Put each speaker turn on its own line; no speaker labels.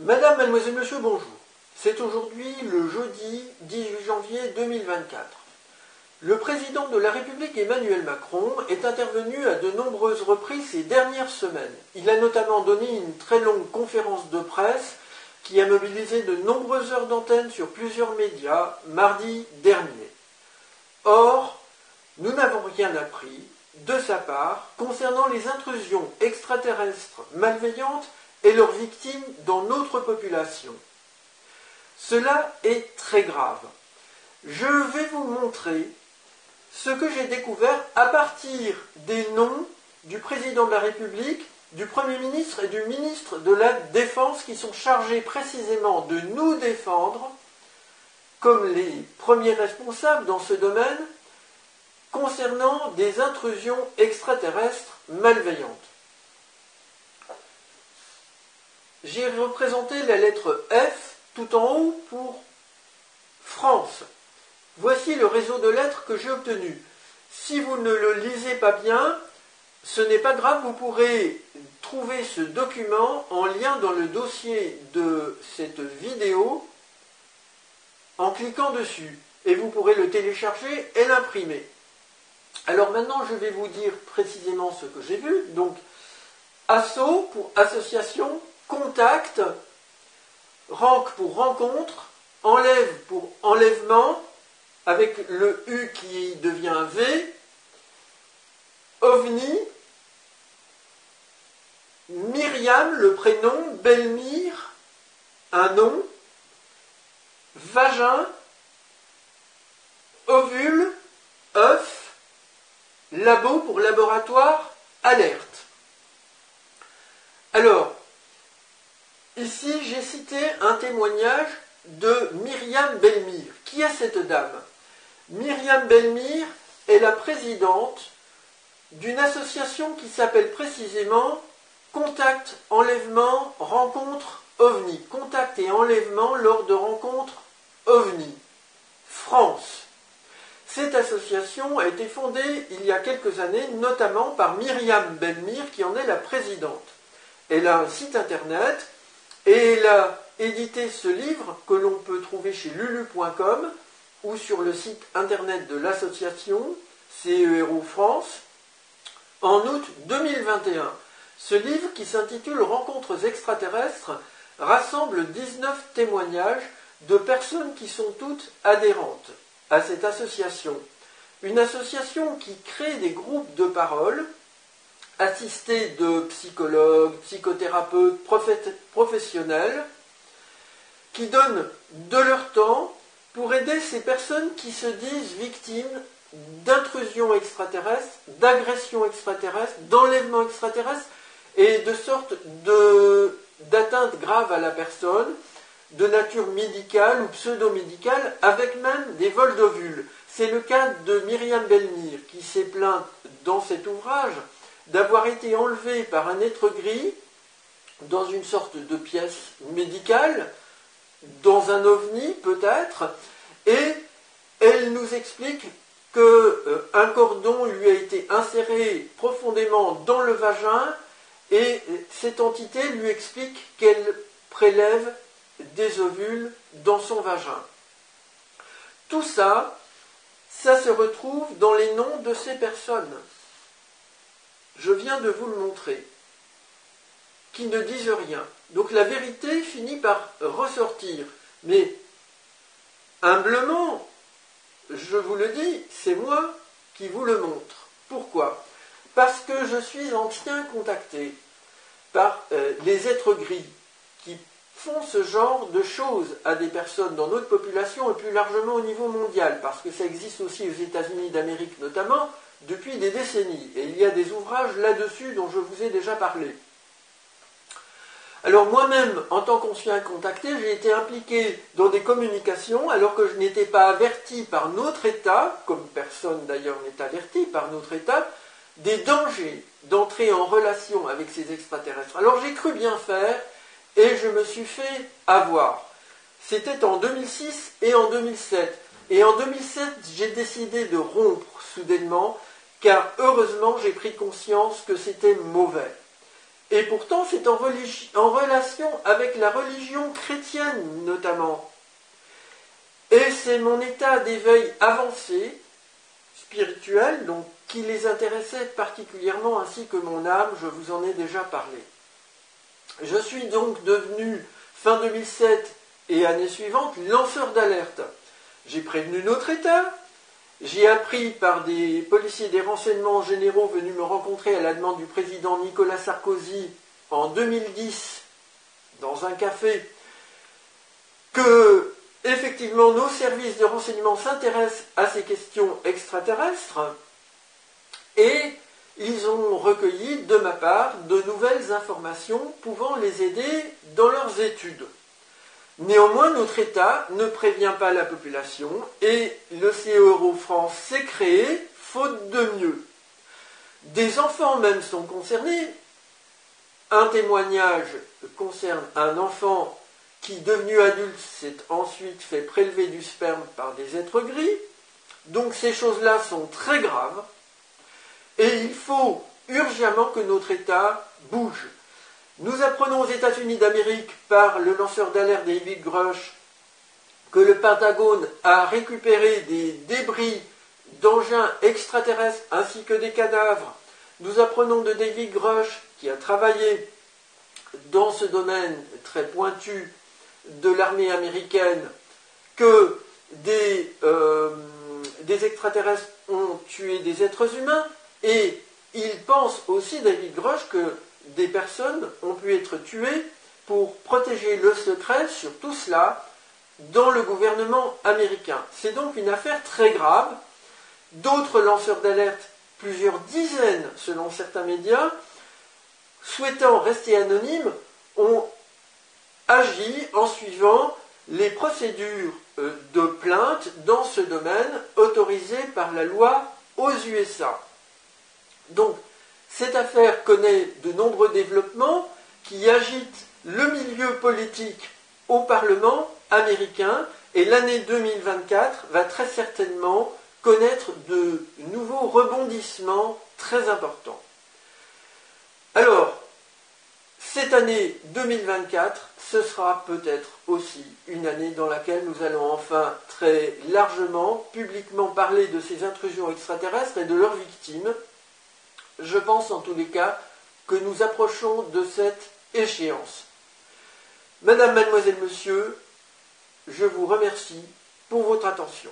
Madame, mademoiselle, monsieur, bonjour. C'est aujourd'hui le jeudi 18 janvier 2024. Le président de la République Emmanuel Macron est intervenu à de nombreuses reprises ces dernières semaines. Il a notamment donné une très longue conférence de presse qui a mobilisé de nombreuses heures d'antenne sur plusieurs médias mardi dernier. Or, nous n'avons rien appris de sa part concernant les intrusions extraterrestres malveillantes et leurs victimes dans notre population. Cela est très grave. Je vais vous montrer ce que j'ai découvert à partir des noms du président de la République, du Premier ministre et du ministre de la Défense qui sont chargés précisément de nous défendre comme les premiers responsables dans ce domaine concernant des intrusions extraterrestres malveillantes. J'ai représenté la lettre F tout en haut pour France. Voici le réseau de lettres que j'ai obtenu. Si vous ne le lisez pas bien, ce n'est pas grave, vous pourrez trouver ce document en lien dans le dossier de cette vidéo en cliquant dessus. Et vous pourrez le télécharger et l'imprimer. Alors maintenant, je vais vous dire précisément ce que j'ai vu. Donc, ASSO pour association, contact, RANC pour rencontre, enlève pour enlèvement, avec le U qui devient un V, OVNI, Myriam, le prénom, Belmire, un nom, vagin, ovule, œuf, labo pour laboratoire, alerte. Alors, ici j'ai cité un témoignage de Myriam Belmire. Qui est cette dame? Myriam Belmire est la présidente d'une association qui s'appelle précisément Contact, Enlèvement, Rencontre, OVNI. Contact et enlèvement lors de rencontres OVNI. France. Cette association a été fondée il y a quelques années, notamment par Myriam Belmire, qui en est la présidente. Elle a un site internet et elle a édité ce livre que l'on peut trouver chez lulu.com ou sur le site internet de l'association CERO France en août 2021. Ce livre, qui s'intitule Rencontres extraterrestres, rassemble 19 témoignages de personnes qui sont toutes adhérentes à cette association. Une association qui crée des groupes de parole assistés de psychologues, psychothérapeutes, professionnels qui donnent de leur temps pour aider ces personnes qui se disent victimes d'intrusions extraterrestres, d'agressions extraterrestres, d'enlèvements extraterrestres et de sortes d'atteintes graves à la personne, de nature médicale ou pseudo-médicale, avec même des vols d'ovules. C'est le cas de Myriam Belmire, qui s'est plainte dans cet ouvrage d'avoir été enlevée par un être gris dans une sorte de pièce médicale, dans un ovni peut-être, et elle nous explique qu'un cordon lui a été inséré profondément dans le vagin, et cette entité lui explique qu'elle prélève des ovules dans son vagin. Tout ça, ça se retrouve dans les noms de ces personnes. Je viens de vous le montrer, qui ne disent rien. Donc la vérité finit par ressortir. Mais humblement, je vous le dis, c'est moi qui vous le montre. Pourquoi? Parce que je suis ancien contacté par les êtres gris qui font ce genre de choses à des personnes dans notre population et plus largement au niveau mondial, parce que ça existe aussi aux États-Unis d'Amérique notamment depuis des décennies. Et il y a des ouvrages là-dessus dont je vous ai déjà parlé. Alors moi-même, en tant qu'ancien contacté, j'ai été impliqué dans des communications alors que je n'étais pas averti par notre État, comme personne d'ailleurs n'est averti par notre État, des dangers d'entrer en relation avec ces extraterrestres. Alors j'ai cru bien faire et je me suis fait avoir. C'était en 2006 et en 2007. Et en 2007, j'ai décidé de rompre soudainement, car heureusement j'ai pris conscience que c'était mauvais. Et pourtant, c'est en relation avec la religion chrétienne, notamment. Et c'est mon état d'éveil avancé, spirituel, donc, qui les intéressait particulièrement, ainsi que mon âme, je vous en ai déjà parlé. Je suis donc devenu, fin 2007 et année suivante, lanceur d'alerte. J'ai prévenu notre État, j'ai appris par des policiers des renseignements généraux venus me rencontrer à la demande du président Nicolas Sarkozy en 2010, dans un café, que, effectivement, nos services de renseignement s'intéressent à ces questions extraterrestres et ils ont recueilli de ma part de nouvelles informations pouvant les aider dans leurs études. Néanmoins, notre État ne prévient pas la population et le CE France s'est créé faute de mieux. Des enfants même sont concernés. Un témoignage concerne un enfant qui, devenu adulte, s'est ensuite fait prélever du sperme par des êtres gris. Donc ces choses-là sont très graves. Et il faut urgemment que notre État bouge. Nous apprenons aux États-Unis d'Amérique par le lanceur d'alerte David Grush que le Pentagone a récupéré des débris d'engins extraterrestres ainsi que des cadavres. Nous apprenons de David Grush, qui a travaillé dans ce domaine très pointu de l'armée américaine, que des extraterrestres ont tué des êtres humains. Et il pense aussi, David Grush, que des personnes ont pu être tuées pour protéger le secret sur tout cela dans le gouvernement américain. C'est donc une affaire très grave. D'autres lanceurs d'alerte, plusieurs dizaines selon certains médias, souhaitant rester anonymes, ont agi en suivant les procédures de plainte dans ce domaine autorisées par la loi aux USA. Donc, cette affaire connaît de nombreux développements qui agitent le milieu politique au Parlement américain et l'année 2024 va très certainement connaître de nouveaux rebondissements très importants. Alors, cette année 2024, ce sera peut-être aussi une année dans laquelle nous allons enfin très largement, publiquement parler de ces intrusions extraterrestres et de leurs victimes. Je pense en tous les cas que nous approchons de cette échéance. Madame, mademoiselle, monsieur, je vous remercie pour votre attention.